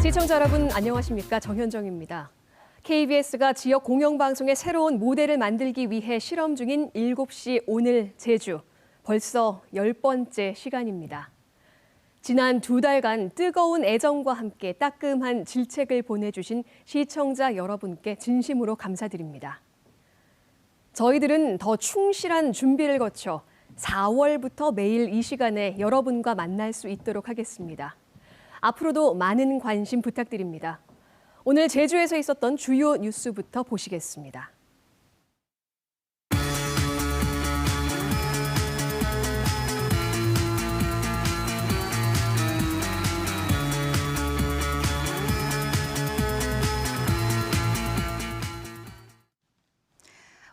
시청자 여러분 안녕하십니까? 정현정입니다. KBS가 지역 공영방송의 새로운 모델을 만들기 위해 실험 중인 7시 오늘 제주. 벌써 10번째 시간입니다. 지난 2달간 뜨거운 애정과 함께 따끔한 질책을 보내주신 시청자 여러분께 진심으로 감사드립니다. 저희들은 더 충실한 준비를 거쳐 4월부터 매일 이 시간에 여러분과 만날 수 있도록 하겠습니다. 앞으로도 많은 관심 부탁드립니다. 오늘 제주에서 있었던 주요 뉴스부터 보시겠습니다.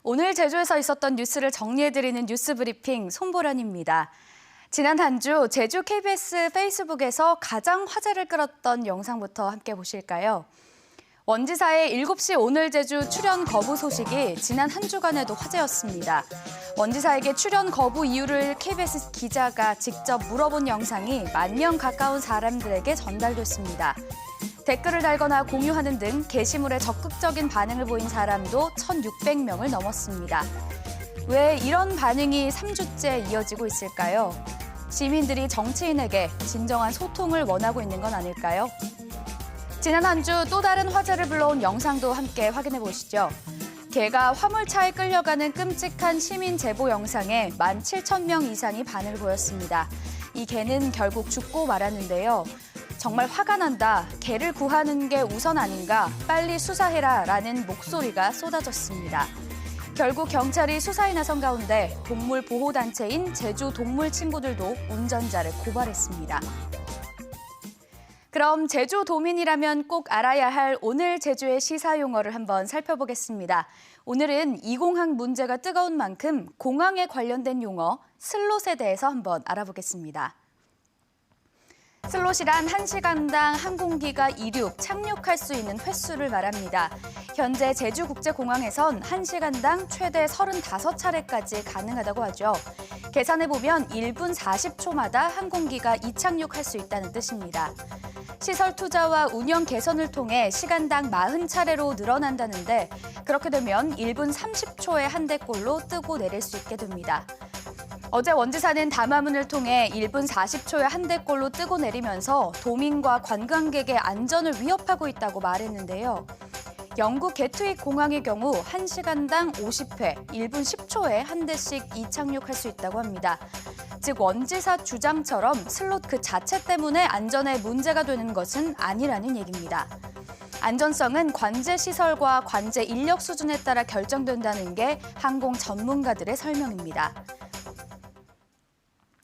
오늘 제주에서 있었던 뉴스를 정리해드리는 뉴스 브리핑 손보라입니다. 지난 한 주 제주 KBS 페이스북에서 가장 화제를 끌었던 영상부터 함께 보실까요? 원지사의 7시 오늘 제주 출연 거부 소식이 지난 한 주간에도 화제였습니다. 원지사에게 출연 거부 이유를 KBS 기자가 직접 물어본 영상이 10,000명 가까운 사람들에게 전달됐습니다. 댓글을 달거나 공유하는 등 게시물에 적극적인 반응을 보인 사람도 1,600명을 넘었습니다. 왜 이런 반응이 3주째 이어지고 있을까요? 시민들이 정치인에게 진정한 소통을 원하고 있는 건 아닐까요? 지난 한 주 또 다른 화제를 불러온 영상도 함께 확인해 보시죠. 개가 화물차에 끌려가는 끔찍한 시민 제보 영상에 17,000명 이상이 반응을 보였습니다. 이 개는 결국 죽고 말았는데요. 정말 화가 난다. 개를 구하는 게 우선 아닌가. 빨리 수사해라. 라는 목소리가 쏟아졌습니다. 결국 경찰이 수사에 나선 가운데 동물 보호단체인 제주 동물 친구들도 운전자를 고발했습니다. 그럼 제주도민이라면 꼭 알아야 할 오늘 제주의 시사용어를 한번 살펴보겠습니다. 오늘은 이공항 문제가 뜨거운 만큼 공항에 관련된 용어 슬롯에 대해서 한번 알아보겠습니다. 슬롯이란 1시간당 항공기가 이륙, 착륙할 수 있는 횟수를 말합니다. 현재 제주국제공항에선 1시간당 최대 35차례까지 가능하다고 하죠. 계산해보면 1분 40초마다 항공기가 이착륙할 수 있다는 뜻입니다. 시설 투자와 운영 개선을 통해 시간당 40차례로 늘어난다는데 그렇게 되면 1분 30초에 한 대꼴로 뜨고 내릴 수 있게 됩니다. 어제 원지사는 담화문을 통해 1분 40초에 한 대꼴로 뜨고 내리면서 도민과 관광객의 안전을 위협하고 있다고 말했는데요. 영국 게트윅 공항의 경우 1시간당 50회, 1분 10초에 한 대씩 이착륙할 수 있다고 합니다. 즉 원지사 주장처럼 슬롯 그 자체 때문에 안전에 문제가 되는 것은 아니라는 얘기입니다. 안전성은 관제 시설과 관제 인력 수준에 따라 결정된다는 게 항공 전문가들의 설명입니다.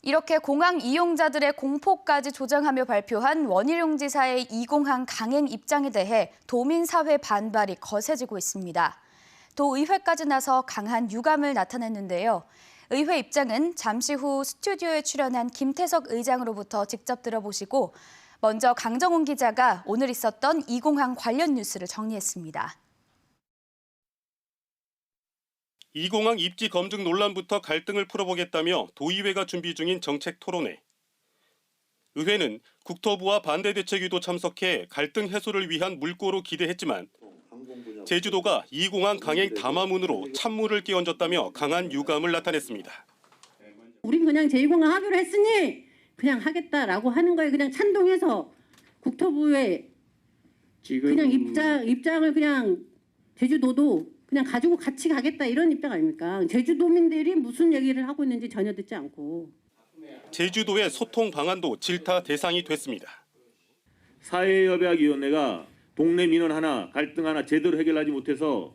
이렇게 공항 이용자들의 공포까지 조장하며 발표한 원희룡 지사의 이공항 강행 입장에 대해 도민사회 반발이 거세지고 있습니다. 도의회까지 나서 강한 유감을 나타냈는데요. 의회 입장은 잠시 후 스튜디오에 출연한 김태석 의장으로부터 직접 들어보시고 먼저 강정훈 기자가 오늘 있었던 이공항 관련 뉴스를 정리했습니다. 이공항 입지 검증 논란부터 갈등을 풀어보겠다며 도의회가 준비 중인 정책 토론회. 의회는 국토부와 반대대책위도 참석해 갈등 해소를 위한 물꼬로 기대했지만 제주도가 이공항 강행 담화문으로 찬물을 끼얹었다며 강한 유감을 나타냈습니다. 우린 그냥 제2공항 하기로 했으니 그냥 하겠다라고 하는 거에 그냥 찬동해서 국토부에 그냥 입장을 그냥 제주도도 그냥 가지고 같이 가겠다 이런 입장 아닙니까? 제주도민들이 무슨 얘기를 하고 있는지 전혀 듣지 않고. 제주도의 소통 방안도 질타 대상이 됐습니다. 사회협약위원회가 동네 민원 하나, 갈등 하나 제대로 해결하지 못해서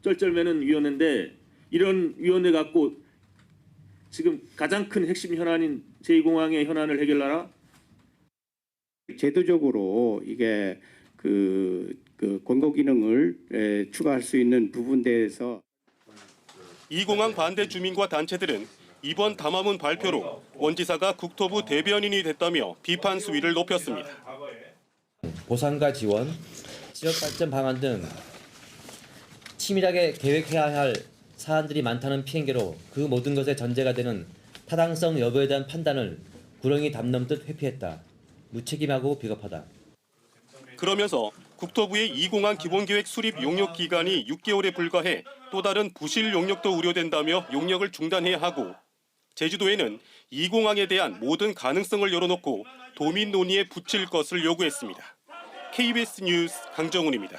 쩔쩔매는 위원회인데 이런 위원회 갖고 지금 가장 큰 핵심 현안인 제2공항의 현안을 해결하라? 제도적으로 이게 권고 기능을 추가할 수 있는 부분에 대해서 이공항 반대 주민과 단체들은 이번 담화문 발표로 원지사가 국토부 대변인이 됐다며 비판 수위를 높였습니다. 보상과 지원, 지역 발전 방안 등 치밀하게 계획해야 할 사안들이 많다는 피행계로 그 모든 것의 전제가 되는 타당성 여부에 대한 판단을 구렁이 담 넘듯 회피했다. 무책임하고 비겁하다. 그러면서 국토부의 이공항 기본계획 수립 용역 기간이 6개월에 불과해 또 다른 부실 용역도 우려된다며 용역을 중단해야 하고 제주도에는 이공항에 대한 모든 가능성을 열어놓고 도민 논의에 붙일 것을 요구했습니다. KBS 뉴스 강정훈입니다.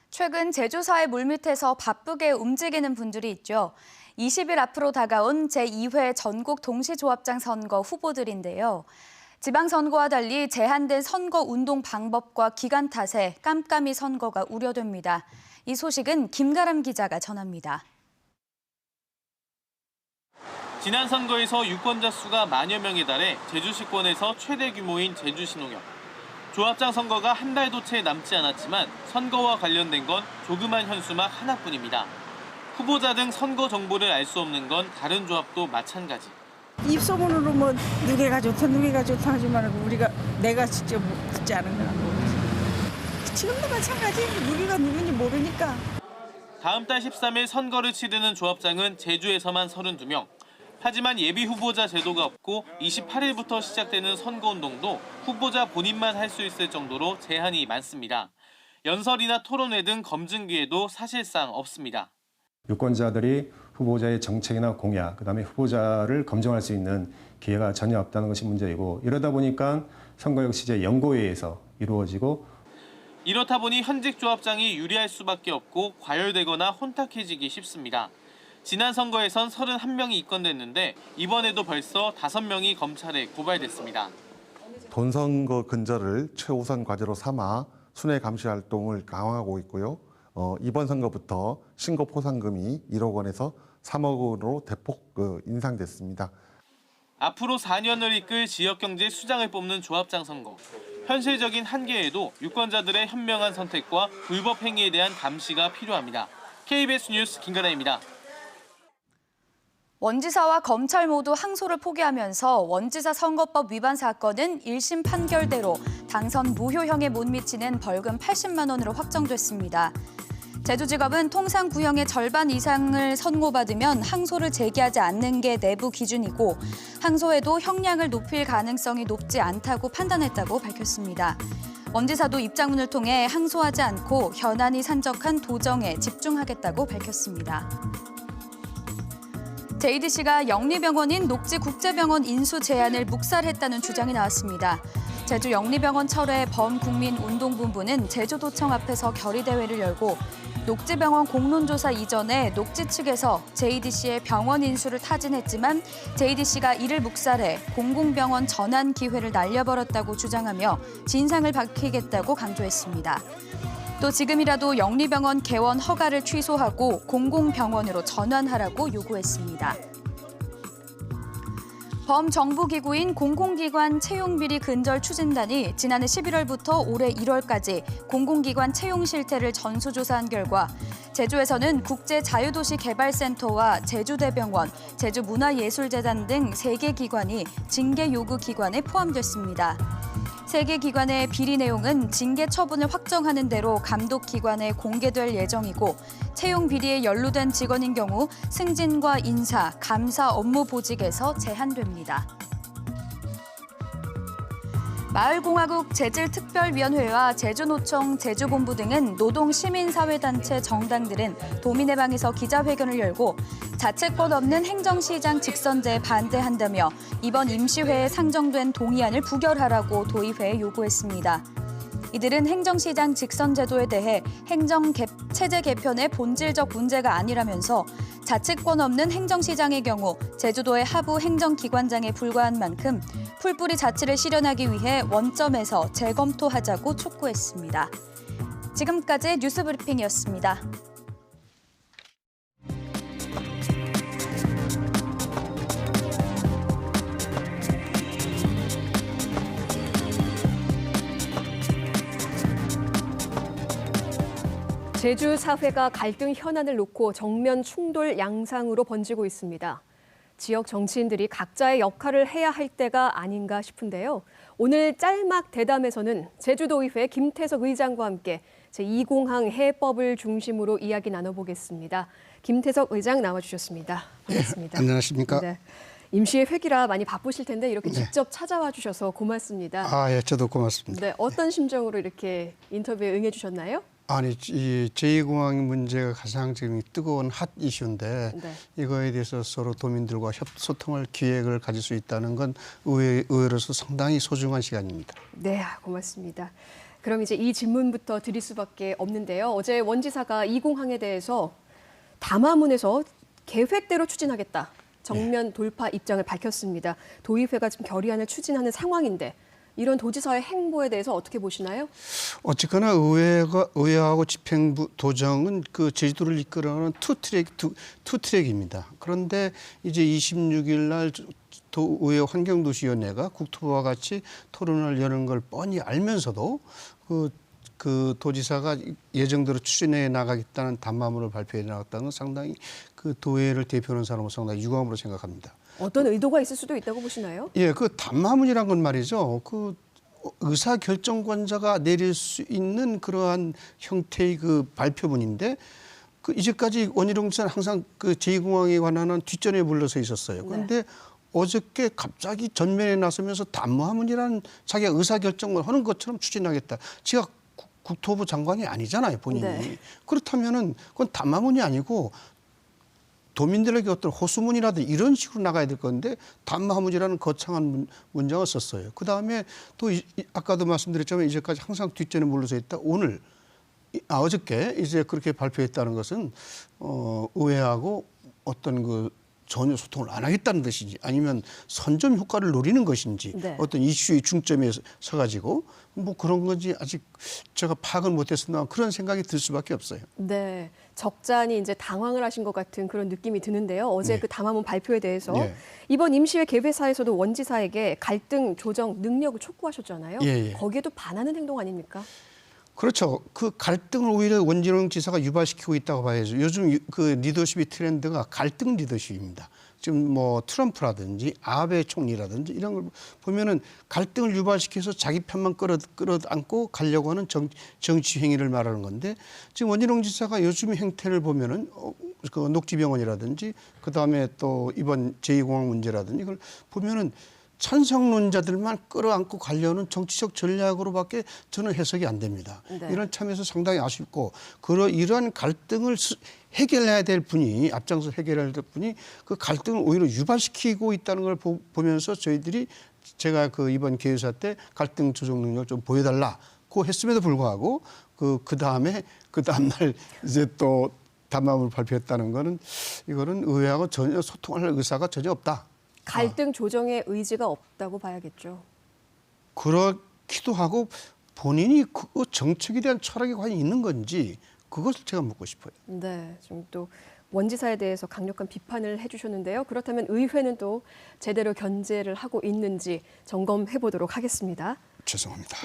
최근 제주사의 물밑에서 바쁘게 움직이는 분들이 있죠. 20일 앞으로 다가온 제2회 전국 동시조합장 선거 후보들인데요. 지방선거와 달리 제한된 선거 운동 방법과 기간 탓에 깜깜이 선거가 우려됩니다. 이 소식은 김가람 기자가 전합니다. 지난 선거에서 유권자 수가 만여 명에 달해 제주시권에서 최대 규모인 제주신호역. 조합장 선거가 한 달도 채 남지 않았지만 선거와 관련된 건 조그만 현수막 하나뿐입니다. 후보자 등 선거 정보를 알 수 없는 건 다른 조합도 마찬가지. 입소문으로 뭐 누구가 좋다 하지만 내가 직접 듣지 않은 거라고. 지금도 마찬가지. 누구가 누군지 모르니까. 다음 달 13일 선거를 치르는 조합장은 제주에서만 32명. 하지만 예비 후보자 제도가 없고 28일부터 시작되는 선거운동도 후보자 본인만 할 수 있을 정도로 제한이 많습니다. 연설이나 토론회 등 검증 기회도 사실상 없습니다. 유권자들이 후보자의 정책이나 공약, 그다음에 후보자를 검증할 수 있는 기회가 전혀 없다는 것이 문제이고 이러다 보니까 선거 역시 이제 연고회에서 이루어지고 이렇다 보니 현직 조합장이 유리할 수밖에 없고 과열되거나 혼탁해지기 쉽습니다. 지난 선거에선 31명이 입건됐는데 이번에도 벌써 5명이 검찰에 고발됐습니다. 본선거 근절을 최우선 과제로 삼아 순회 감시 활동을 강화하고 있고요. 이번 선거부터 신고 포상금이 1억 원에서 3억 원으로 대폭 인상됐습니다. 앞으로 4년을 이끌 지역경제 수장을 뽑는 조합장 선거. 현실적인 한계에도 유권자들의 현명한 선택과 불법 행위에 대한 감시가 필요합니다. KBS 뉴스 김가라입니다. 원지사와 검찰 모두 항소를 포기하면서 원지사 선거법 위반 사건은 1심 판결대로 당선 무효형에 못 미치는 벌금 80만 원으로 확정됐습니다. 제주지검은 통상 구형의 절반 이상을 선고받으면 항소를 제기하지 않는 게 내부 기준이고 항소해도 형량을 높일 가능성이 높지 않다고 판단했다고 밝혔습니다. 원지사도 입장문을 통해 항소하지 않고 현안이 산적한 도정에 집중하겠다고 밝혔습니다. JDC가 영리병원인 녹지국제병원 인수 제안을 묵살했다는 주장이 나왔습니다. 제주 영리병원 철회 범국민운동본부는 제주도청 앞에서 결의대회를 열고 녹지병원 공론조사 이전에 녹지 측에서 JDC의 병원 인수를 타진했지만 JDC가 이를 묵살해 공공병원 전환 기회를 날려버렸다고 주장하며 진상을 밝히겠다고 강조했습니다. 또 지금이라도 영리병원 개원 허가를 취소하고 공공병원으로 전환하라고 요구했습니다. 범정부기구인 공공기관 채용비리 근절 추진단이 지난해 11월부터 올해 1월까지 공공기관 채용 실태를 전수조사한 결과 제주에서는 국제자유도시개발센터와 제주대병원, 제주문화예술재단 등 3개 기관이 징계 요구 기관에 포함됐습니다. 3개 기관의 비리 내용은 징계 처분을 확정하는 대로 감독 기관에 공개될 예정이고 채용 비리에 연루된 직원인 경우 승진과 인사, 감사 업무 보직에서 제한됩니다. 마을공화국 재질특별위원회와 제주노총, 제주본부 등은 노동시민사회단체 정당들은 도민회방에서 기자회견을 열고 자체권 없는 행정시장 직선제에 반대한다며 이번 임시회에 상정된 동의안을 부결하라고 도의회에 요구했습니다. 이들은 행정시장 직선제도에 대해 체제 개편의 본질적 문제가 아니라면서 자치권 없는 행정시장의 경우 제주도의 하부 행정기관장에 불과한 만큼 풀뿌리 자치를 실현하기 위해 원점에서 재검토하자고 촉구했습니다. 지금까지 뉴스브리핑이었습니다. 제주 사회가 갈등 현안을 놓고 정면 충돌 양상으로 번지고 있습니다. 지역 정치인들이 각자의 역할을 해야 할 때가 아닌가 싶은데요. 오늘 짤막 대담에서는 제주도의회 김태석 의장과 함께 제2공항 해법을 중심으로 이야기 나눠보겠습니다. 김태석 의장 나와주셨습니다. 반갑습니다. 안녕하십니까? 네. 임시의 회기라 많이 바쁘실 텐데 이렇게 직접 찾아와 주셔서 고맙습니다. 예, 저도 고맙습니다. 네, 어떤 심정으로 이렇게 인터뷰에 응해 주셨나요? 아니, 이 제2공항 문제가 가장 지금 뜨거운 핫 이슈인데 네. 이거에 대해서 서로 도민들과 소통할 기획을 가질 수 있다는 건 의회로서 상당히 소중한 시간입니다. 네, 고맙습니다. 그럼 이제 이 질문부터 드릴 수밖에 없는데요. 어제 원지사가 이 공항에 대해서 담화문에서 계획대로 추진하겠다. 정면 돌파 입장을 밝혔습니다. 도의회가 지금 결의안을 추진하는 상황인데 이런 도지사의 행보에 대해서 어떻게 보시나요? 어쨌거나 의회하고 집행부 도정은 그 제주도를 이끌어가는 투트랙입니다. 그런데 이제 26일 날 의회 환경도시위원회가 국토부와 같이 토론을 여는 걸 뻔히 알면서도 그 도지사가 예정대로 추진해 나가겠다는 담화문을 발표해 나갔다는 건 상당히 그 도의회를 대표하는 사람은 상당히 유감으로 생각합니다. 어떤 의도가 있을 수도 있다고 보시나요? 예, 그 담화문이란 건 말이죠. 그 의사 결정권자가 내릴 수 있는 그러한 형태의 그 발표문인데 그 이제까지 원희룡 지사는 항상 그 제2공항에 관한 뒷전에 물러서 있었어요. 그런데 어저께 갑자기 전면에 나서면서 담화문이라는 자기가 의사 결정을 하는 것처럼 추진하겠다. 제가 국토부 장관이 아니잖아요, 본인이. 네. 그렇다면은 그건 담화문이 아니고 도민들에게 어떤 호소문이라든지 이런 식으로 나가야 될 건데 담화문이라는 거창한 문장을 썼어요. 그다음에 또 아까도 말씀드렸지만 이제까지 항상 뒷전에 물러서 있다. 오늘 어저께 이제 그렇게 발표했다는 것은 의회하고 어떤 그 전혀 소통을 안 하겠다는 뜻인지 아니면 선점 효과를 노리는 것인지 네. 어떤 이슈의 중점에 서가지고 뭐 그런 건지 아직 제가 파악을 못했으나 그런 생각이 들 수밖에 없어요. 네, 적잖이 이제 당황을 하신 것 같은 그런 느낌이 드는데요. 어제 그 담화문 발표에 대해서 이번 임시회 개회사에서도 원지사에게 갈등 조정 능력을 촉구하셨잖아요. 거기에도 반하는 행동 아닙니까? 그렇죠. 그 갈등을 오히려 원희룡 지사가 유발시키고 있다고 봐야죠. 요즘 그 리더십의 트렌드가 갈등 리더십입니다. 지금 뭐 트럼프라든지 아베 총리라든지 이런 걸 보면은 갈등을 유발시켜서 자기 편만 끌어안고 가려고 하는 정치 행위를 말하는 건데 지금 원희룡 지사가 요즘 행태를 보면은 그 녹지병원이라든지 그 다음에 또 이번 제2공항 문제라든지 이걸 보면은 찬성론자들만 끌어안고 가려는 정치적 전략으로밖에 저는 해석이 안 됩니다. 네. 이런 참에서 상당히 아쉽고 이러한 갈등을 해결해야 될 분이 앞장서 해결해야 될 분이 그 갈등을 오히려 유발시키고 있다는 걸 보면서 저희들이 제가 그 이번 개회사 때 갈등 조정 능력을 좀 보여달라고 했음에도 불구하고 그 다음날 이제 또 담화문을 발표했다는 거는 이거는 의회하고 전혀 소통할 의사가 전혀 없다. 갈등 조정의 의지가 없다고 봐야겠죠. 그렇기도 하고 본인이 그 정책에 대한 철학이 과연 있는 건지 그것을 제가 묻고 싶어요. 네, 좀 또 원지사에 대해서 강력한 비판을 해주셨는데요. 그렇다면 의회는 또 제대로 견제를 하고 있는지 점검해 보도록 하겠습니다. 죄송합니다.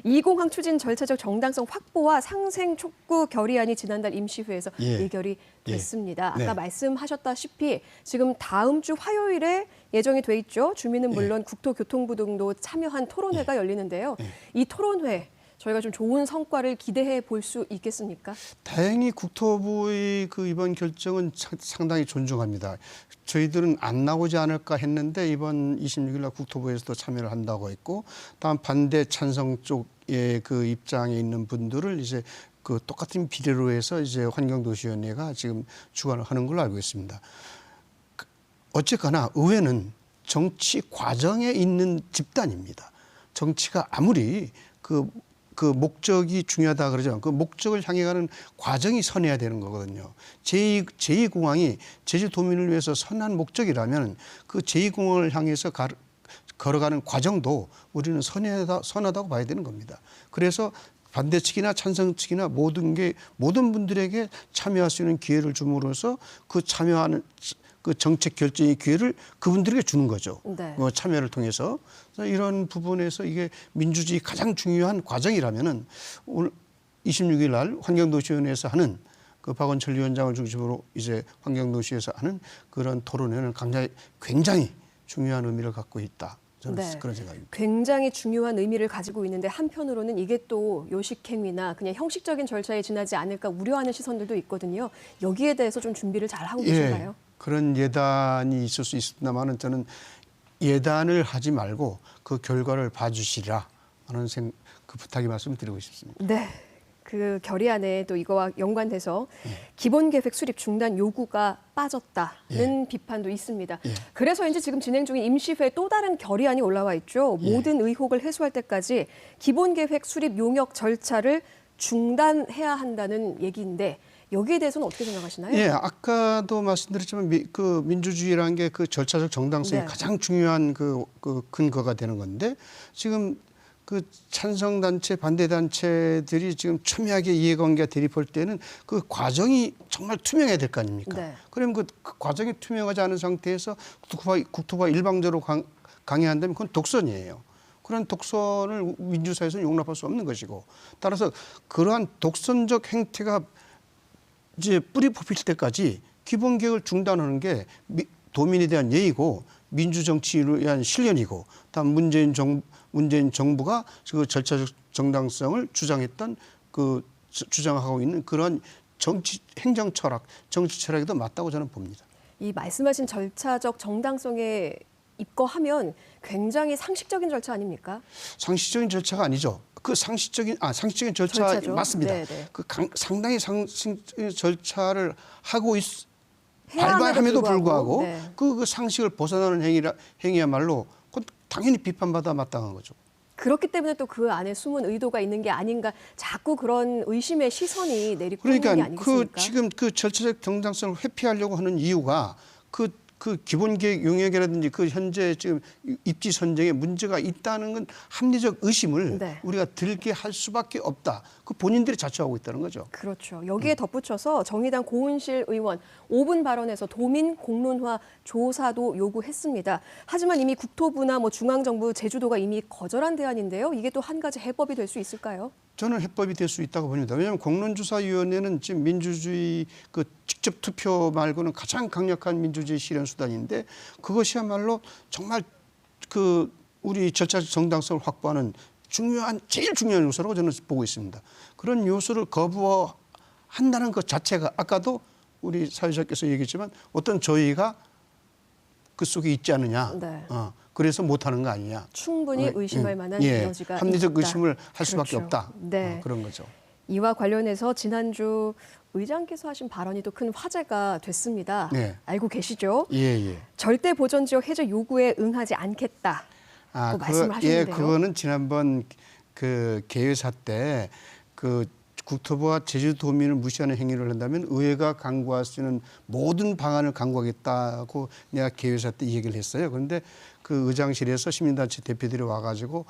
2공항 추진 절차적 정당성 확보와 상생 촉구 결의안이 지난달 임시회에서 의결이 됐습니다. 아까 말씀하셨다시피 지금 다음 주 화요일에 예정이 돼 있죠. 주민은 물론 국토교통부 등도 참여한 토론회가 열리는데요. 이 토론회 저희가 좀 좋은 성과를 기대해 볼 수 있겠습니까? 다행히 국토부의 그 이번 결정은 상당히 존중합니다. 저희들은 안 나오지 않을까 했는데 이번 26일 날 국토부에서도 참여를 한다고 했고 다음 반대 찬성 쪽의 그 입장에 있는 분들을 이제 그 똑같은 비례로 해서 이제 환경도시위원회가 지금 주관을 하는 걸로 알고 있습니다. 어쨌거나 의회는 정치 과정에 있는 집단입니다. 정치가 아무리 그 목적이 중요하다 그러죠. 그 목적을 향해 가는 과정이 선해야 되는 거거든요. 제2공항이 제주도민을 위해서 선한 목적이라면 그 제2공항을 향해서 걸어가는 과정도 우리는 선하다고 봐야 되는 겁니다. 그래서 반대 측이나 찬성 측이나 모든 분들에게 참여할 수 있는 기회를 줌으로써 그 참여하는 그 정책 결정의 기회를 그분들에게 주는 거죠. 네. 참여를 통해서. 이런 부분에서 이게 민주주의 가장 중요한 과정이라면은 오늘 26일 날 환경도시위원회에서 하는 그 박원철 위원장을 중심으로 이제 환경도시에서 하는 그런 토론회는 굉장히 중요한 의미를 갖고 있다. 저는 그런 생각입니다. 굉장히 중요한 의미를 가지고 있는데 한편으로는 이게 또 요식행위나 그냥 형식적인 절차에 지나지 않을까 우려하는 시선들도 있거든요. 여기에 대해서 좀 준비를 잘 하고 계신가요? 그런 예단이 있을 수 있습니다만은 저는 예단을 하지 말고 그 결과를 봐주시라 하는 그 부탁의 말씀을 드리고 싶습니다. 네. 그 결의안에 또 이거와 연관돼서 기본계획 수립 중단 요구가 빠졌다는 비판도 있습니다. 그래서인지 지금 진행 중인 임시회 또 다른 결의안이 올라와 있죠. 모든 의혹을 해소할 때까지 기본계획 수립 용역 절차를 중단해야 한다는 얘기인데 여기에 대해서는 어떻게 생각하시나요? 예, 아까도 말씀드렸지만 그 민주주의라는 게 그 절차적 정당성이 네. 가장 중요한 그 근거가 되는 건데 지금 그 찬성 단체, 반대 단체들이 지금 첨예하게 이해관계가 대립할 때는 그 과정이 정말 투명해야 될 거 아닙니까? 네. 그러면 그 과정이 투명하지 않은 상태에서 국토부가 일방적으로 강행한다면 그건 독선이에요. 그런 독선을 민주사회에서는 용납할 수 없는 것이고 따라서 그러한 독선적 행태가 이제 뿌리 뽑힐 때까지 기본계획을 중단하는 게 도민에 대한 예의고 민주정치에 대한 실현이고 다음 문재인 정부가 그 절차적 정당성을 주장했던 주장하고 있는 그런 행정 철학, 정치 철학에도 맞다고 저는 봅니다. 이 말씀하신 절차적 정당성에 입거하면 굉장히 상식적인 절차 아닙니까? 상식적인 절차가 아니죠. 그 상식적인 절차 절차죠. 맞습니다. 네네. 그 상당히 상식적인 절차를 하고 해야 함에도 함에도 불구하고 네. 그 상식을 벗어나는 행위야말로 그건 당연히 비판받아 마땅한 거죠. 그렇기 때문에 또 그 안에 숨은 의도가 있는 게 아닌가 자꾸 그런 의심의 시선이 내리꽂는 게 그러니까 아니겠습니까? 지금 그 절차적 정당성을 회피하려고 하는 이유가 그 기본계획 용역이라든지 그 현재 지금 입지 선정에 문제가 있다는 건 합리적 의심을 네. 우리가 들게 할 수밖에 없다. 그 본인들이 자초하고 있다는 거죠. 그렇죠. 여기에 덧붙여서 정의당 고은실 의원 5분 발언에서 도민 공론화 조사도 요구했습니다. 하지만 이미 국토부나 중앙정부, 제주도가 이미 거절한 대안인데요. 이게 또 한 가지 해법이 될 수 있을까요? 저는 해법이 될 수 있다고 봅니다. 왜냐하면 공론조사위원회는 지금 민주주의 그 직접 투표 말고는 가장 강력한 민주주의 실현 수단인데 그것이야말로 정말 그 우리 절차적 정당성을 확보하는 제일 중요한 요소라고 저는 보고 있습니다. 그런 요소를 거부한다는 것 자체가 아까도 우리 사회자께서 얘기했지만 어떤 저희가 그 속에 있지 않느냐. 네. 그래서 못하는 거 아니냐. 충분히 의심할 만한 여지가 합리적 있다. 의심을 할 수밖에 그렇죠. 없다. 네. 그런 거죠. 이와 관련해서 지난주 의장께서 하신 발언이 또 큰 화제가 됐습니다. 네. 알고 계시죠? 예. 절대 보전 지역 해제 요구에 응하지 않겠다. 말씀을 하셨는데요. 그거는 지난번 그 개회사 때 그 국토부와 제주도민을 무시하는 행위를 한다면 의회가 강구할 수 있는 모든 방안을 강구하겠다고 내가 개회사 때 이 얘기를 했어요. 그런데 그 의장실에서 시민단체 대표들이 와가지고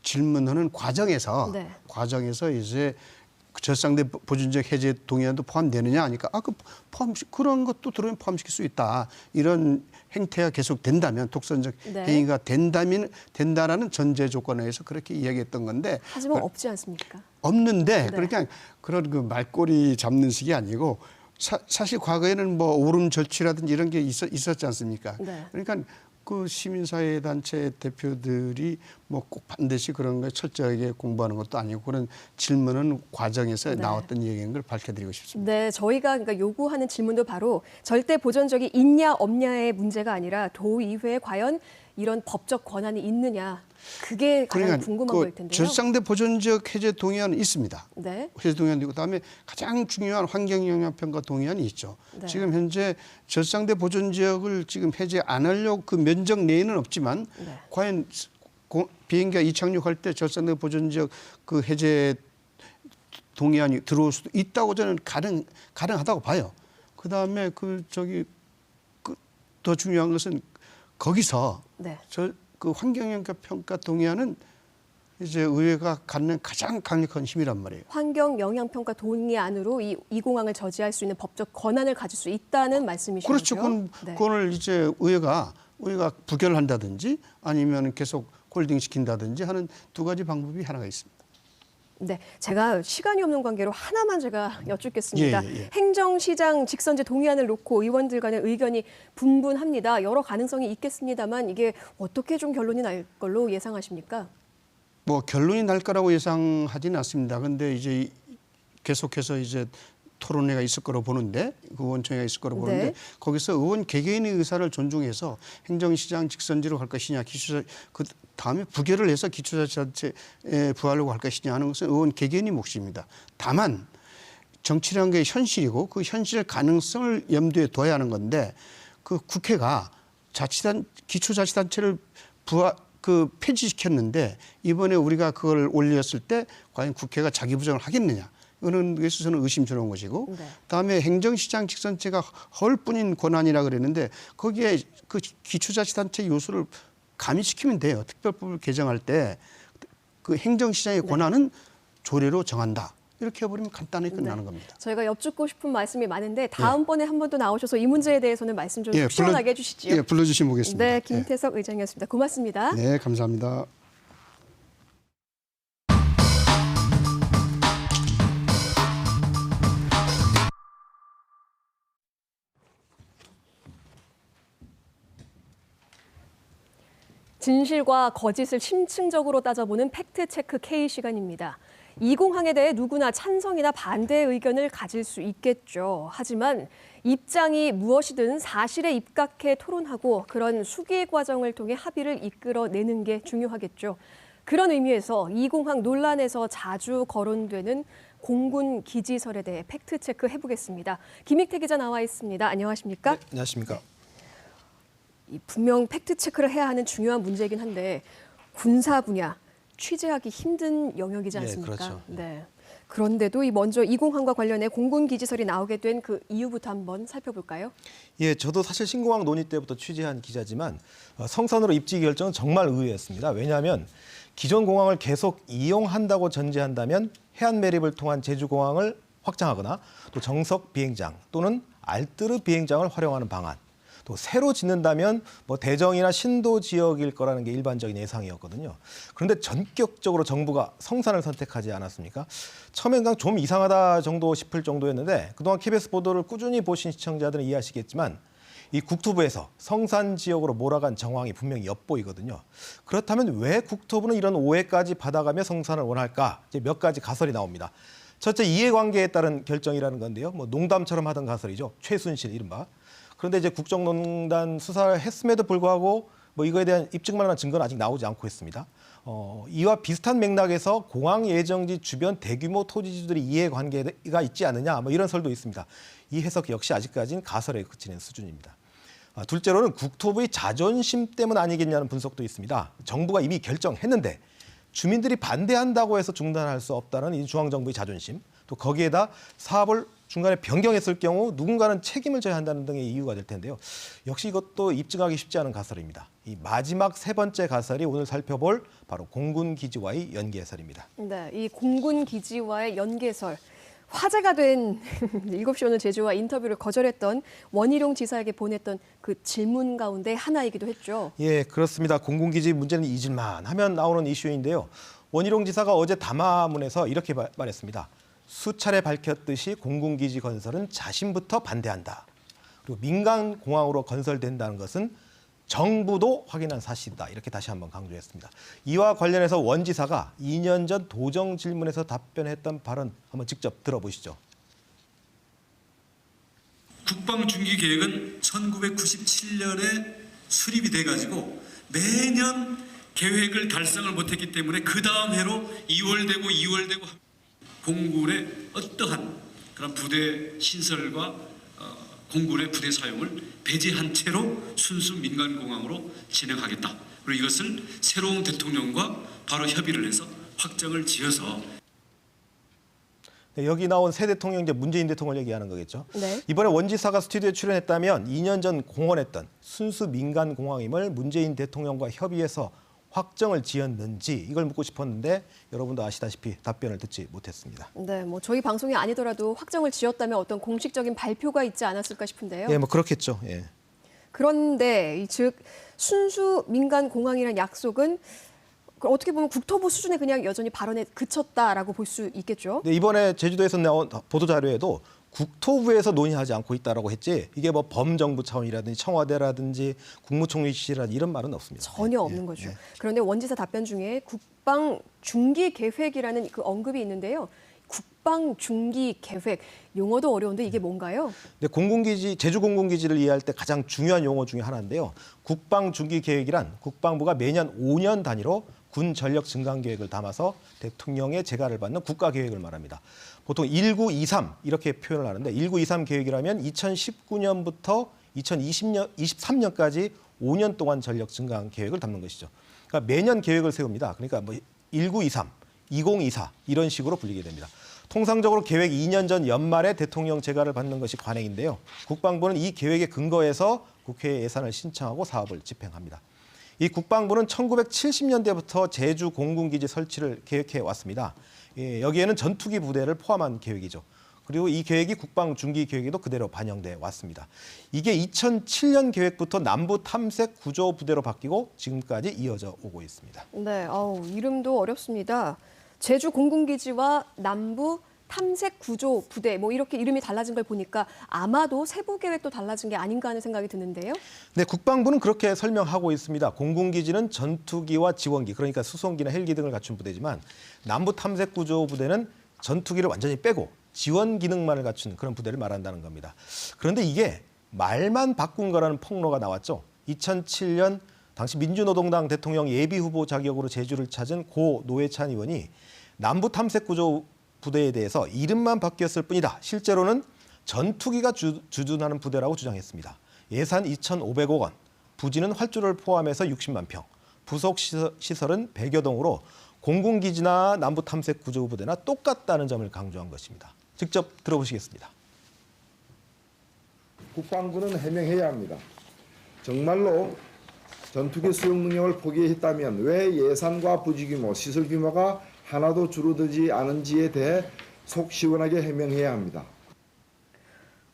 질문하는 과정에서 이제 절상대 보존지역 해제 동의안도 포함되느냐 하니까 그런 것도 들어오면 포함시킬 수 있다. 이런 행태가 계속 된다면 독선적 행위가 된다라는 전제 조건에 의해서 그렇게 이야기했던 건데 하지만 없지 않습니까? 없는데 그러니까 그런 그 말꼬리 잡는 식이 아니고 사실 과거에는 오름 절취라든지 이런 게 있었지 않습니까? 네. 그러니까 그 시민사회 단체 대표들이 꼭 반드시 그런 걸 철저하게 공부하는 것도 아니고 그런 질문은 과정에서 나왔던 얘기인 걸 밝혀드리고 싶습니다. 네, 저희가 그러니까 요구하는 질문도 바로 절대 보전적이 있냐 없냐의 문제가 아니라 도의회에 과연 이런 법적 권한이 있느냐 그게 가장 궁금한 거일 텐데요. 절상대 보존지역 해제 동의안은 있습니다. 네. 해제 동의안도 있고 그다음에 가장 중요한 환경영향평가 동의안이 있죠. 네. 지금 현재 절상대 보존지역을 지금 해제 안 하려고 그 면적 내에는 없지만 과연 비행기가 이착륙할 때 절상대 보존지역 그 해제 동의안이 들어올 수도 있다고 저는 가능하다고 봐요. 그다음에 더 중요한 것은 거기서 그 환경영향평가 동의안은 이제 의회가 갖는 가장 강력한 힘이란 말이에요. 환경영향평가 동의안으로 이 공항을 저지할 수 있는 법적 권한을 가질 수 있다는 말씀이시죠? 그렇죠. 그걸 이제 의회가 부결한다든지 아니면 계속 홀딩시킨다든지 하는 두 가지 방법이 하나가 있습니다. 네, 제가 시간이 없는 관계로 하나만 제가 여쭙겠습니다. 예. 행정시장 직선제 동의안을 놓고 의원들 간의 의견이 분분합니다. 여러 가능성이 있겠습니다만 이게 어떻게 좀 결론이 날 걸로 예상하십니까? 결론이 날 거라고 예상하지는 않습니다. 그런데 이제 계속해서 이제 토론회가 있을 거로 보는데 그 의원총회가 있을 거로 보는데 네. 거기서 의원 개개인의 의사를 존중해서 행정시장 직선제로 갈 것이냐 그 다음에 부결을 해서 기초자치단체에 부하려고 할 것이냐 하는 것은 의원 개개인의 몫입니다. 다만 정치라는 게 현실이고 그 현실 가능성을 염두에 둬야 하는 건데 그 국회가 기초자치단체를 폐지시켰는데 이번에 우리가 그걸 올렸을 때 과연 국회가 자기 부정을 하겠느냐. 이런 것에서 저는 의심스러운 것이고 네. 그다음에 행정시장 직선제가 헐뿐인 권한이라 그랬는데 거기에 그 기초자치단체 요소를 가미시키면 돼요. 특별법을 개정할 때 그 행정시장의 권한은 조례로 정한다. 이렇게 해버리면 간단하게 끝나는 겁니다. 저희가 여쭙고 싶은 말씀이 많은데 다음번에 한 번 더 나오셔서 이 문제에 대해서는 말씀 좀 시원하게 해주시죠. 예, 불러주시면 보겠습니다. 네, 김태석 의장이었습니다. 고맙습니다. 네, 감사합니다. 진실과 거짓을 심층적으로 따져보는 팩트체크 K 시간입니다. 이 공항에 대해 누구나 찬성이나 반대의 의견을 가질 수 있겠죠. 하지만 입장이 무엇이든 사실에 입각해 토론하고 그런 수기 과정을 통해 합의를 이끌어내는 게 중요하겠죠. 그런 의미에서 이 공항 논란에서 자주 거론되는 공군 기지설에 대해 팩트체크 해보겠습니다. 김익태 기자 나와 있습니다. 안녕하십니까? 네, 안녕하십니까? 분명 팩트체크를 해야 하는 중요한 문제이긴 한데 군사 분야, 취재하기 힘든 영역이지 않습니까? 네, 그렇죠. 네. 그런데도 먼저 이 공항과 관련해 공군 기지설이 나오게 된 그 이유부터 한번 살펴볼까요? 예, 저도 사실 신공항 논의 때부터 취재한 기자지만 성산으로 입지 결정은 정말 의외였습니다. 왜냐하면 기존 공항을 계속 이용한다고 전제한다면 해안 매립을 통한 제주공항을 확장하거나 또 정석 비행장 또는 알뜨르 비행장을 활용하는 방안, 또 새로 짓는다면 대정이나 신도 지역일 거라는 게 일반적인 예상이었거든요. 그런데 전격적으로 정부가 성산을 선택하지 않았습니까? 처음엔 그냥 좀 이상하다 정도 싶을 정도였는데 그동안 KBS 보도를 꾸준히 보신 시청자들은 이해하시겠지만 이 국토부에서 성산 지역으로 몰아간 정황이 분명히 엿보이거든요. 그렇다면 왜 국토부는 이런 오해까지 받아가며 성산을 원할까? 이제 몇 가지 가설이 나옵니다. 첫째, 이해관계에 따른 결정이라는 건데요. 농담처럼 하던 가설이죠. 최순실 이른바. 그런데 이제 국정농단 수사를 했음에도 불구하고 이거에 대한 입증만한 증거는 아직 나오지 않고 있습니다. 이와 비슷한 맥락에서 공항 예정지 주변 대규모 토지주들이 이해관계가 있지 않느냐 이런 설도 있습니다. 이 해석 역시 아직까지는 가설에 그치는 수준입니다. 둘째로는 국토부의 자존심 때문 아니겠냐는 분석도 있습니다. 정부가 이미 결정했는데 주민들이 반대한다고 해서 중단할 수 없다는 이 중앙정부의 자존심, 또 거기에다 사업을 중간에 변경했을 경우 누군가는 책임을 져야 한다는 등의 이유가 될 텐데요. 역시 이것도 입증하기 쉽지 않은 가설입니다. 이 마지막 세 번째 가설이 오늘 살펴볼 바로 공군 기지와의 연계설입니다. 네, 이 공군 기지와의 연계설. 화제가 된 7시 오늘 제주와 인터뷰를 거절했던 원희룡 지사에게 보냈던 그 질문 가운데 하나이기도 했죠. 예, 그렇습니다. 공군기지 문제는 잊을만 하면 나오는 이슈인데요. 원희룡 지사가 어제 담화문에서 이렇게 말했습니다. 수차례 밝혔듯이 공군기지 건설은 자신부터 반대한다. 그리고 민간 공항으로 건설된다는 것은 정부도 확인한 사실이다. 이렇게 다시 한번 강조했습니다. 이와 관련해서 원 지사가 2년 전 도정 질문에서 답변했던 발언 한번 직접 들어보시죠. 국방중기계획은 1997년에 수립이 돼가지고 매년 계획을 달성을 못했기 때문에 그 다음 해로 2월되고 공군의 어떠한 그런 부대 신설과 공군의 부대 사용을 배제한 채로 순수 민간공항으로 진행하겠다. 그리고 이것을 새로운 대통령과 바로 협의를 해서 확정을 지어서 네, 여기 나온 새 대통령 이제 문재인 대통령을 얘기하는 거겠죠. 네. 이번에 원 지사가 스튜디오에 출연했다면 2년 전 공언했던 순수 민간공항임을 문재인 대통령과 협의해서 확정을 지었는지 이걸 묻고 싶었는데 여러분도 아시다시피 답변을 듣지 못했습니다. 네, 저희 방송이 아니더라도 확정을 지었다면 어떤 공식적인 발표가 있지 않았을까 싶은데요. 예, 그렇겠죠. 예. 그런데 즉 순수 민간 공항이라는 약속은 어떻게 보면 국토부 수준에 그냥 여전히 발언에 그쳤다라고 볼 수 있겠죠. 네, 이번에 제주도에서 나온 보도 자료에도 국토부에서 논의하지 않고 있다라고 했지 이게 범정부 차원이라든지 청와대라든지 국무총리실이라든지 이런 말은 없습니다. 전혀 없는 거죠. 그런데 원 지사 답변 중에 국방 중기 계획이라는 그 언급이 있는데요. 국방 중기 계획. 용어도 어려운데 이게 뭔가요? 네, 공군기지, 제주 공군기지를 이해할 때 가장 중요한 용어 중에 하나인데요. 국방 중기 계획이란 국방부가 매년 5년 단위로 군 전력 증강 계획을 담아서 대통령의 재가를 받는 국가 계획을 말합니다. 보통 1923 이렇게 표현을 하는데 1923 계획이라면 2019년부터 2023년까지 5년 동안 전력 증강 계획을 담는 것이죠. 그러니까 매년 계획을 세웁니다. 그러니까 뭐 1923, 2024 이런 식으로 불리게 됩니다. 통상적으로 계획 2년 전 연말에 대통령 재가를 받는 것이 관행인데요. 국방부는 이 계획에 근거해서 국회에 예산을 신청하고 사업을 집행합니다. 이 국방부는 1970년대부터 제주 공군기지 설치를 계획해 왔습니다. 여기에는 전투기 부대를 포함한 계획이죠. 그리고 이 계획이 국방 중기 계획에도 그대로 반영돼 왔습니다. 이게 2007년 계획부터 남부 탐색 구조 부대로 바뀌고 지금까지 이어져 오고 있습니다. 네, 이름도 어렵습니다. 제주 공군기지와 남부 탐색 구조 부대 뭐 이렇게 이름이 달라진 걸 보니까 아마도 세부 계획도 달라진 게 아닌가 하는 생각이 드는데요. 네, 국방부는 그렇게 설명하고 있습니다. 공군기지는 전투기와 지원기, 그러니까 수송기나 헬기 등을 갖춘 부대지만 남부 탐색 구조 부대는 전투기를 완전히 빼고 지원 기능만을 갖춘 그런 부대를 말한다는 겁니다. 그런데 이게 말만 바꾼 거라는 폭로가 나왔죠. 2007년 당시 민주노동당 대통령 예비후보 자격으로 제주를 찾은 고 노회찬 의원이 남부 탐색 구조 부대에 대해서 이름만 바뀌었을 뿐이다. 실제로는 전투기가 주둔하는 부대라고 주장했습니다. 예산 2,500억 원, 부지는 활주로를 포함해서 60만 평, 부속 시설은 100여 동으로 공군기지나 남부 탐색 구조 부대나 똑같다는 점을 강조한 것입니다. 직접 들어보시겠습니다. 국방부는 해명해야 합니다. 정말로 전투기 수용 능력을 포기했다면 왜 예산과 부지 규모, 시설 규모가 하나도 줄어들지 않은지에 대해 속 시원하게 해명해야 합니다.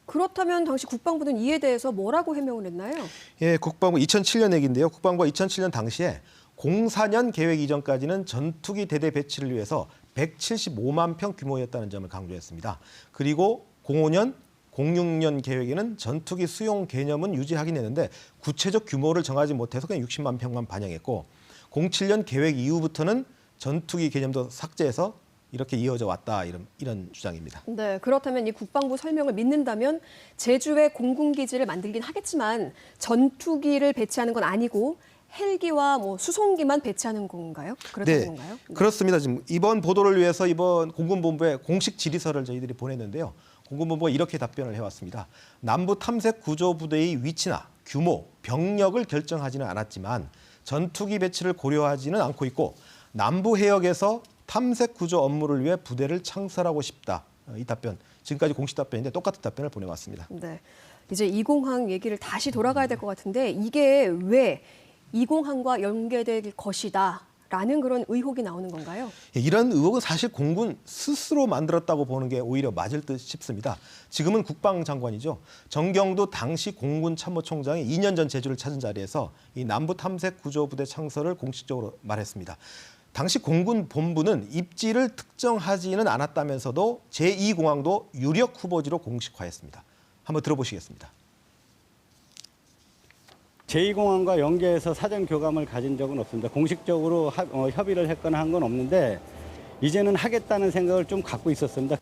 그렇다면 당시 국방부는 이에 대해서 뭐라고 해명을 했나요? 예, 국방부 2007년 얘기인데요. 국방부가 2007년 당시에 04년 계획 이전까지는 전투기 대대 배치를 위해서 175만 평 규모였다는 점을 강조했습니다. 그리고 05년, 06년 계획에는 전투기 수용 개념은 유지하긴 했는데 구체적 규모를 정하지 못해서 그냥 60만 평만 반영했고 07년 계획 이후부터는 전투기 개념도 삭제해서 이렇게 이어져 왔다 이런 주장입니다. 네, 그렇다면 이 국방부 설명을 믿는다면 제주에 공군기지를 만들긴 하겠지만 전투기를 배치하는 건 아니고 헬기와 뭐 수송기만 배치하는 건가요? 그렇다는 건가요? 네, 그렇습니다. 지금 이번 보도를 위해서 이번 공군본부에 공식 질의서를 저희들이 보냈는데요. 공군본부가 이렇게 답변을 해왔습니다. 남부 탐색 구조 부대의 위치나 규모, 병력을 결정하지는 않았지만 전투기 배치를 고려하지는 않고 있고 남부 해역에서 탐색 구조 업무를 위해 부대를 창설하고 싶다. 이 답변, 지금까지 공식 답변인데 똑같은 답변을 보내왔습니다. 네, 이제 이공항 얘기를 다시 돌아가야 될 것 같은데 이게 왜 이공항과 연계될 것이다 라는 그런 의혹이 나오는 건가요? 이런 의혹은 사실 공군 스스로 만들었다고 보는 게 오히려 맞을 듯 싶습니다. 지금은 국방장관이죠. 정경도 당시 공군 참모총장이 2년 전 제주를 찾은 자리에서 이 남부 탐색 구조부대 창설을 공식적으로 말했습니다. 당시 공군 본부는 입지를 특정하지는 않았다면서도 제2공항도 유력 후보지로 공식화했습니다. 한번 들어보시겠습니다. 제2공항과 연계해서 사전 교감을 가진 적은 없습니다. 공식적으로 협의를 했거나 한 건 없는데 이제는 하겠다는 생각을 좀 갖고 있었습니다.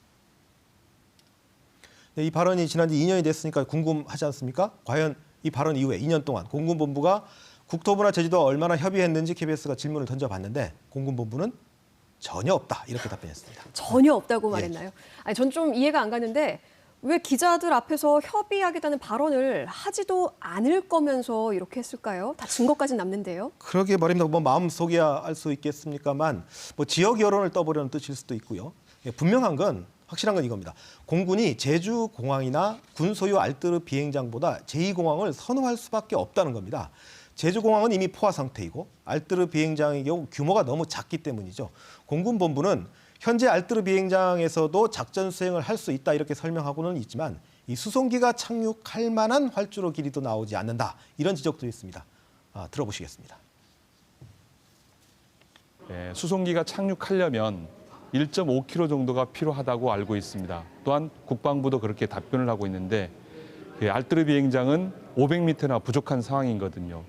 네, 이 발언이 지난 지 2년이 됐으니까 궁금하지 않습니까? 과연 이 발언 이후에 2년 동안 공군본부가 국토부나 제주도와 얼마나 협의했는지 KBS가 질문을 던져봤는데 공군본부는 전혀 없다 이렇게 답변했습니다. 전혀 없다고 말했나요? 아니, 전 좀 이해가 안 가는데 왜 기자들 앞에서 협의하겠다는 발언을 하지도 않을 거면서 이렇게 했을까요? 다 증거까지 남는데요. 그러게 말입니다. 뭐 마음속이야 알 수 있겠습니까만 뭐 지역 여론을 떠보려는 뜻일 수도 있고요. 분명한 건 확실한 건 이겁니다. 공군이 제주공항이나 군 소유 알뜨르 비행장보다 제2공항을 선호할 수밖에 없다는 겁니다. 제주공항은 이미 포화 상태이고 알뜨르 비행장의 경우 규모가 너무 작기 때문이죠. 공군본부는 현재 알뜨르 비행장에서도 작전 수행을 할 수 있다 이렇게 설명하고는 있지만 이 수송기가 착륙할 만한 활주로 길이도 나오지 않는다 이런 지적도 있습니다. 들어보시겠습니다. 네, 수송기가 착륙하려면 1.5km 정도가 필요하다고 알고 있습니다. 또한 국방부도 그렇게 답변을 하고 있는데 알뜨르 비행장은 500m나 부족한 상황이거든요.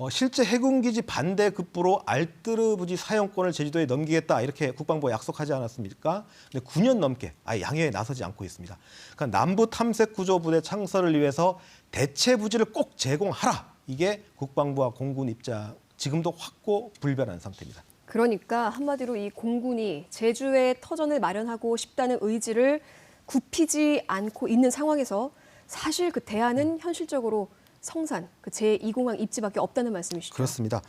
실제 해군기지 반대 급부로 알뜨르 부지 사용권을 제주도에 넘기겠다 이렇게 국방부가 약속하지 않았습니까? 근데 9년 넘게 아예 양해에 나서지 않고 있습니다. 그러니까 남부 탐색 구조 부대 창설을 위해서 대체 부지를 꼭 제공하라. 이게 국방부와 공군 입장 지금도 확고 불변한 상태입니다. 그러니까 한마디로 이 공군이 제주에 터전을 마련하고 싶다는 의지를 굽히지 않고 있는 상황에서 사실 그 대안은 현실적으로 성산, 그 제2공항 입지밖에 없다는 말씀이시죠? 그렇습니다.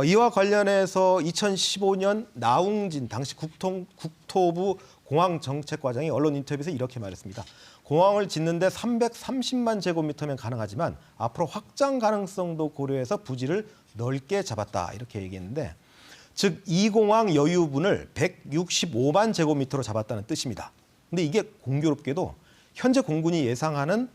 이와 관련해서 2015년 나웅진 당시 국토부 공항정책과장이 언론 인터뷰에서 이렇게 말했습니다. 공항을 짓는데 330만 제곱미터면 가능하지만 앞으로 확장 가능성도 고려해서 부지를 넓게 잡았다 이렇게 얘기했는데 즉 2공항 여유분을 165만 제곱미터로 잡았다는 뜻입니다. 근데 이게 공교롭게도 현재 공군이 예상하는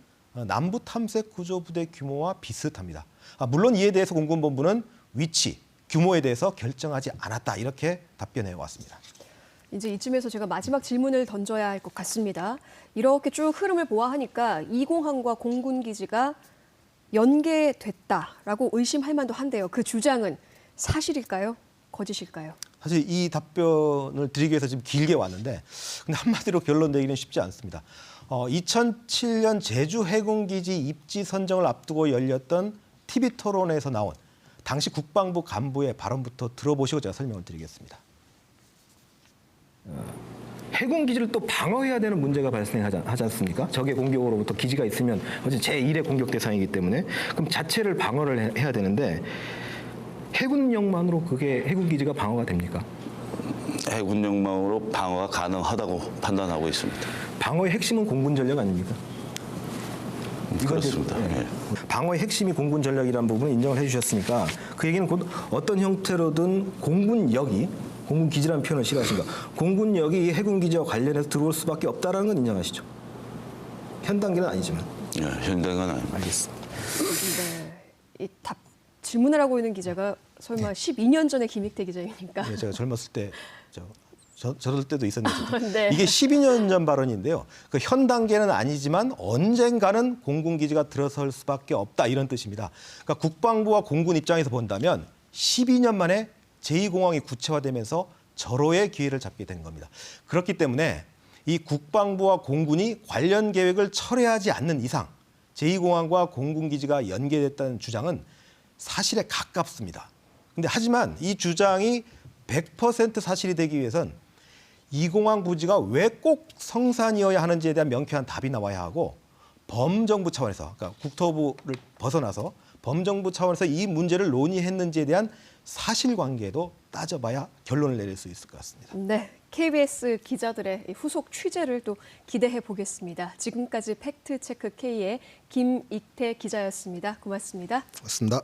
남부 탐색 구조 부대 규모와 비슷합니다. 물론 이에 대해서 공군본부는 위치, 규모에 대해서 결정하지 않았다 이렇게 답변해 왔습니다. 이제 이쯤에서 제가 마지막 질문을 던져야 할 것 같습니다. 이렇게 쭉 흐름을 보아하니까 2공항과 공군기지가 연계됐다라고 의심할 만도 한데요. 그 주장은 사실일까요? 거짓일까요? 사실 이 답변을 드리기 위해서 지금 길게 왔는데 근데 한마디로 결론 내기는 쉽지 않습니다. 2007년 제주 해군기지 입지 선정을 앞두고 열렸던 TV 토론에서 나온 당시 국방부 간부의 발언부터 들어보시고 제가 설명을 드리겠습니다. 해군기지를 또 방어해야 되는 문제가 발생하지 않습니까? 적의 공격으로부터 기지가 있으면 어제 제1의 공격 대상이기 때문에 그럼 자체를 방어를 해야 되는데 해군력만으로 그게 해군기지가 방어가 됩니까? 해군력만으로 방어가 가능하다고 판단하고 있습니다. 방어의 핵심은 공군 전력 아닙니까? 그렇습니다. 네. 방어의 핵심이 공군 전력이라는 부분을 인정을 해주셨으니까 그 얘기는 곧 어떤 형태로든 공군력이 공군 기지라는 표현을 싫어하십니까? 공군력이 해군 기지와 관련해서 들어올 수밖에 없다라는 건 인정하시죠? 현 단계는 아니지만. 네, 현 단계는 아닙니다. 알겠습니다. 네, 이 질문을 하고 있는 기자가 설마 12년 전에 김익태 기자입니까? 네, 제가 젊었을 때 저럴 때도 있었는데 네. 이게 12년 전 발언인데요. 그 현 단계는 아니지만 언젠가는 공군 기지가 들어설 수밖에 없다 이런 뜻입니다. 그러니까 국방부와 공군 입장에서 본다면 12년 만에 제2공항이 구체화되면서 절호의 기회를 잡게 된 겁니다. 그렇기 때문에 이 국방부와 공군이 관련 계획을 철회하지 않는 이상 제2공항과 공군기지가 연계됐다는 주장은 사실에 가깝습니다. 근데 하지만 이 주장이 100% 사실이 되기 위해선 2공항 부지가 왜 꼭 성산이어야 하는지에 대한 명쾌한 답이 나와야 하고 범정부 차원에서, 그러니까 국토부를 벗어나서 범정부 차원에서 이 문제를 논의했는지에 대한 사실관계도 따져봐야 결론을 내릴 수 있을 것 같습니다. 네, KBS 기자들의 후속 취재를 또 기대해 보겠습니다. 지금까지 팩트체크 K의 김익태 기자였습니다. 고맙습니다. 고맙습니다.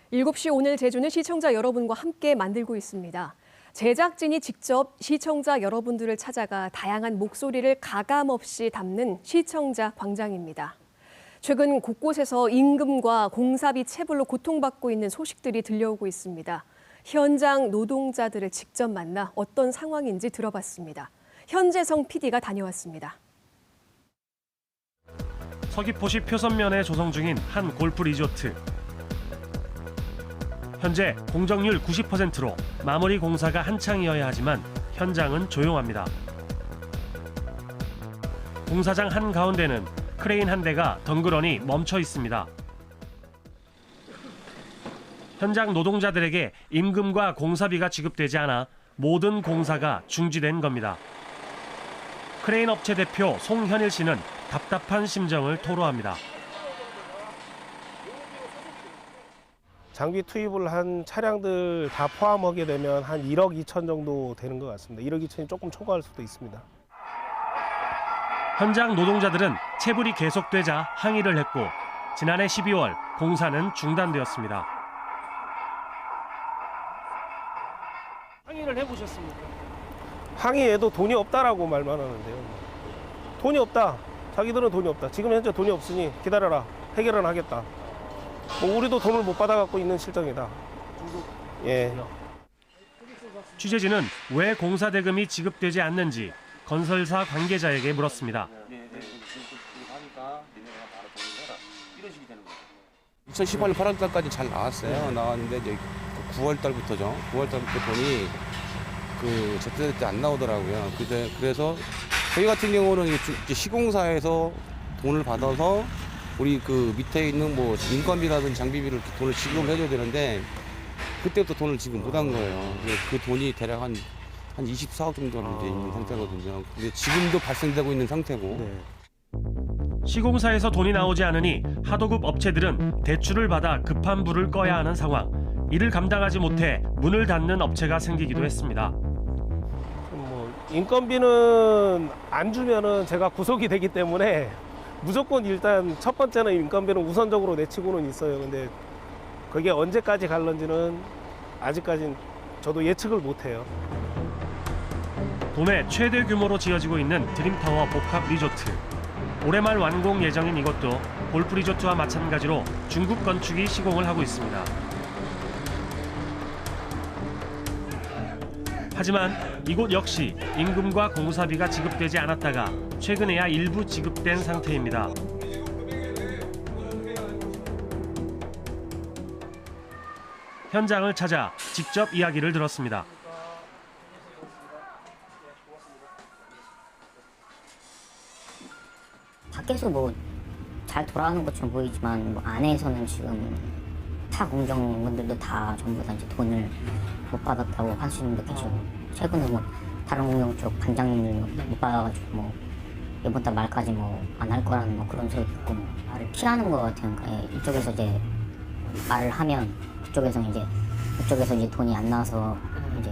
일곱 시 오늘 제주는 시청자 여러분과 함께 만들고 있습니다. 제작진이 직접 시청자 여러분들을 찾아가 다양한 목소리를 가감없이 담는 시청자 광장입니다. 최근 곳곳에서 임금과 공사비 체불로 고통받고 있는 소식들이 들려오고 있습니다. 현장 노동자들을 직접 만나 어떤 상황인지 들어봤습니다. 현재성 PD가 다녀왔습니다. 서귀포시 표선면에 조성 중인 한 골프 리조트. 현재 공정률 90%로 마무리 공사가 한창이어야 하지만 현장은 조용합니다. 공사장 한가운데는 크레인 한 대가 덩그러니 멈춰 있습니다. 현장 노동자들에게 임금과 공사비가 지급되지 않아 모든 공사가 중지된 겁니다. 크레인 업체 대표 송현일 씨는 답답한 심정을 토로합니다. 장비 투입을 한 차량들 다 포함하게 되면 한 1억 2천 정도 되는 것 같습니다. 1억 2천이 조금 초과할 수도 있습니다. 현장 노동자들은 체불이 계속되자 항의를 했고 지난해 12월 공사는 중단되었습니다. 항의를 해보셨습니까? 항의해도 돈이 없다라고 말만 하는데요. 돈이 없다. 자기들은 돈이 없다. 지금 현재 돈이 없으니 기다려라. 해결은 하겠다. 우리도 돈을 못 받아갖고 있는 실정이다. 예. 취재진은 왜 공사 대금이 지급되지 않는지 건설사 관계자에게 물었습니다. 2018년 8월 달까지 잘 나왔어요. 나왔는데 이제 9월 달부터죠. 9월 달부터 돈이 제때 안 나오더라고요. 그래서 저희 같은 경우는 이제 시공사에서 돈을 받아서 우리 밑에 있는 뭐 인건비라든지 장비비를 돈을 지급을 해줘야 되는데 그때부터 돈을 지금 못한 거예요. 그 돈이 대략 한 24억 정도는 이제 있는 상태거든요. 근데 지금도 발생되고 있는 상태고. 시공사에서 돈이 나오지 않으니 하도급 업체들은 대출을 받아 급한 불을 꺼야 하는 상황. 이를 감당하지 못해 문을 닫는 업체가 생기기도 했습니다. 인건비는 안 주면은 제가 구속이 되기 때문에 무조건 일단 첫 번째는 인건비는 우선적으로 내치고는 있어요. 근데 그게 언제까지 갈런지는 아직까지는 저도 예측을 못해요. 도내 최대 규모로 지어지고 있는 드림타워 복합 리조트. 올해 말 완공 예정인 이것도 골프 리조트와 마찬가지로 중국 건축이 시공을 하고 있습니다. 하지만 이곳 역시 임금과 공사비가 지급되지 않았다가 최근에야 일부 지급된 상태입니다. 현장을 찾아 직접 이야기를 들었습니다. 밖에서 뭐 잘 돌아가는 것처럼 보이지만 뭐 안에서는 지금 타 공정분들도 다 전부 다 이제 돈을 못 받았다고 하시는 분도 계시고, 최근에 뭐 다른 공정 쪽 반장님들 못 받아가지고 뭐 이번 달 말까지 뭐 안 할 거라는 뭐 그런 소리 듣고 뭐 말을 피하는 것 같아요. 그러니까 이쪽에서 이제 말을 하면 그쪽에서 이제 돈이 안 나와서 이제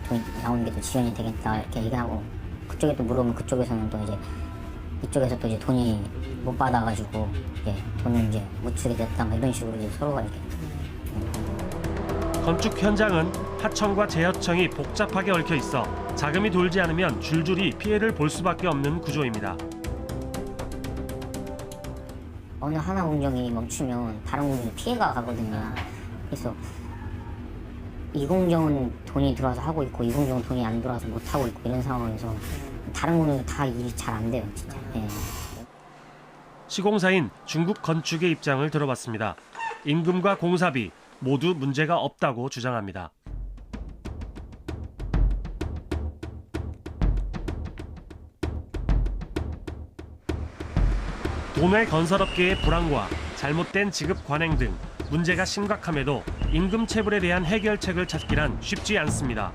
돈이 나오는 게 또 지연이 되겠다 이렇게 얘기하고, 그쪽에 또 물어보면 그쪽에서는 또 이제 이쪽에서 또 이제 돈이 못 받아가지고 이제 돈을 이제 못 주게 됐다 뭐 이런 식으로 이제 서로가 이렇게. 건축 현장은 하청과 제어청이 복잡하게 얽혀 있어 자금이 돌지 않으면 줄줄이 피해를 볼 수밖에 없는 구조입니다. 어느 하나 공정이 멈추면 다른 공정에 피해가 가거든요. 그래서 이 공정은 돈이 들어와서 하고 있고 이 공정은 돈이 안 들어와서 못 하고 있고 이런 상황에서 다른 공정은 다 일이 잘 안 돼요, 진짜. 예. 시공사인 중국 건축의 입장을 들어봤습니다. 임금과 공사비 모두 문제가 없다고 주장합니다. 도내 건설업계의 불황과 잘못된 지급 관행 등 문제가 심각함에도 임금 체불에 대한 해결책을 찾기란 쉽지 않습니다.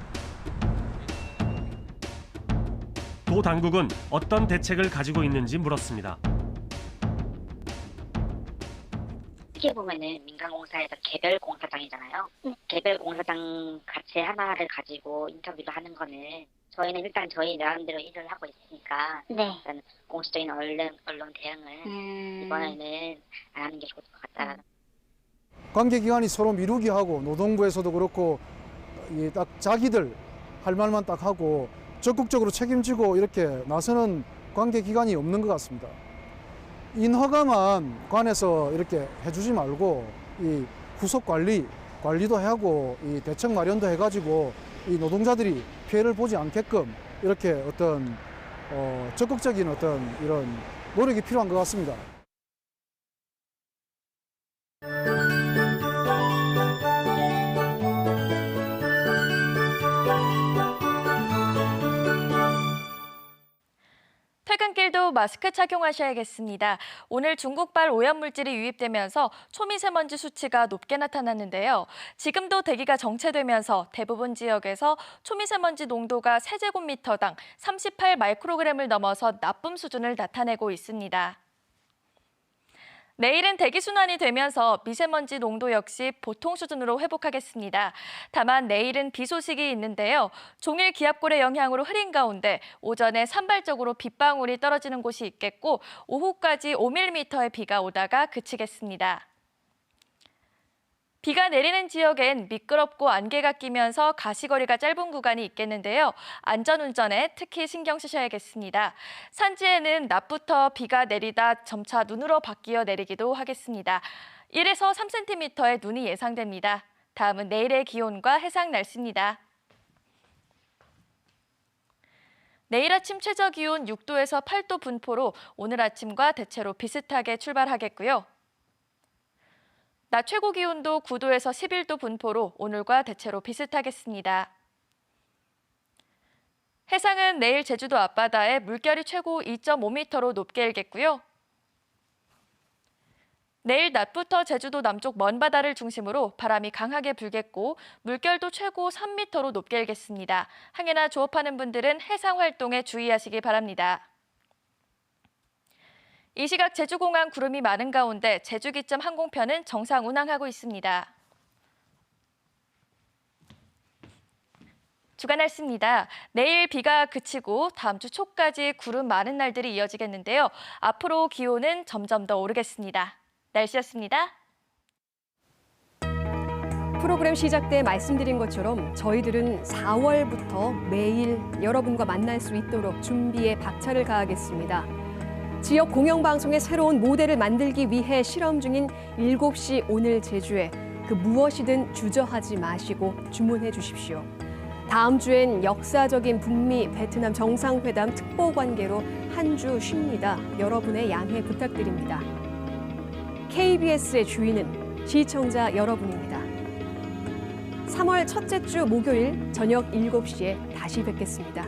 도 당국은 어떤 대책을 가지고 있는지 물었습니다. 어떻게 보면은 민간공사에서 개별 공사장이잖아요. 개별 공사장 가치 하나를 가지고 인터뷰를 하는 거는 저희는 일단 저희 나름대로 일을 하고 있으니까 일단 공식적인 언론 대응을 이번에는 안 하는 게 좋을 것 같다라는. 관계기관이 서로 미루기 하고 노동부에서도 그렇고 딱 자기들 할 말만 딱 하고 적극적으로 책임지고 이렇게 나서는 관계기관이 없는 것 같습니다. 인허가만 관에서 이렇게 해주지 말고 이 후속 관리도 하고 이 대책 마련도 해가지고 이 노동자들이 피해를 보지 않게끔 이렇게 어떤 적극적인 어떤 이런 노력이 필요한 것 같습니다. 퇴근길도 마스크 착용하셔야겠습니다. 오늘 중국발 오염물질이 유입되면서 초미세먼지 수치가 높게 나타났는데요. 지금도 대기가 정체되면서 대부분 지역에서 초미세먼지 농도가 세제곱미터당 38 마이크로그램을 넘어서 나쁨 수준을 나타내고 있습니다. 내일은 대기순환이 되면서 미세먼지 농도 역시 보통 수준으로 회복하겠습니다. 다만 내일은 비 소식이 있는데요. 종일 기압골의 영향으로 흐린 가운데 오전에 산발적으로 빗방울이 떨어지는 곳이 있겠고 오후까지 5mm의 비가 오다가 그치겠습니다. 비가 내리는 지역엔 미끄럽고 안개가 끼면서 가시거리가 짧은 구간이 있겠는데요. 안전운전에 특히 신경 쓰셔야겠습니다. 산지에는 낮부터 비가 내리다 점차 눈으로 바뀌어 내리기도 하겠습니다. 1에서 3cm의 눈이 예상됩니다. 다음은 내일의 기온과 해상 날씨입니다. 내일 아침 최저 기온 6도에서 8도 분포로 오늘 아침과 대체로 비슷하게 출발하겠고요. 낮 최고 기온도 9도에서 11도 분포로 오늘과 대체로 비슷하겠습니다. 해상은 내일 제주도 앞바다에 물결이 최고 2.5m로 높게 일겠고요. 내일 낮부터 제주도 남쪽 먼바다를 중심으로 바람이 강하게 불겠고 물결도 최고 3m로 높게 일겠습니다. 항해나 조업하는 분들은 해상 활동에 주의하시기 바랍니다. 이 시각 제주공항 구름이 많은 가운데 제주기점 항공편은 정상 운항하고 있습니다. 주간 날씨입니다. 내일 비가 그치고 다음 주 초까지 구름 많은 날들이 이어지겠는데요. 앞으로 기온은 점점 더 오르겠습니다. 날씨였습니다. 프로그램 시작 때 말씀드린 것처럼 저희들은 4월부터 매일 여러분과 만날 수 있도록 준비에 박차를 가하겠습니다. 지역 공영방송의 새로운 모델을 만들기 위해 실험 중인 7시 오늘 제주에 그 무엇이든 주저하지 마시고 주문해 주십시오. 다음 주엔 역사적인 북미 베트남 정상회담 특보 관계로 한 주 쉽니다. 여러분의 양해 부탁드립니다. KBS의 주인은 시청자 여러분입니다. 3월 첫째 주 목요일 저녁 7시에 다시 뵙겠습니다.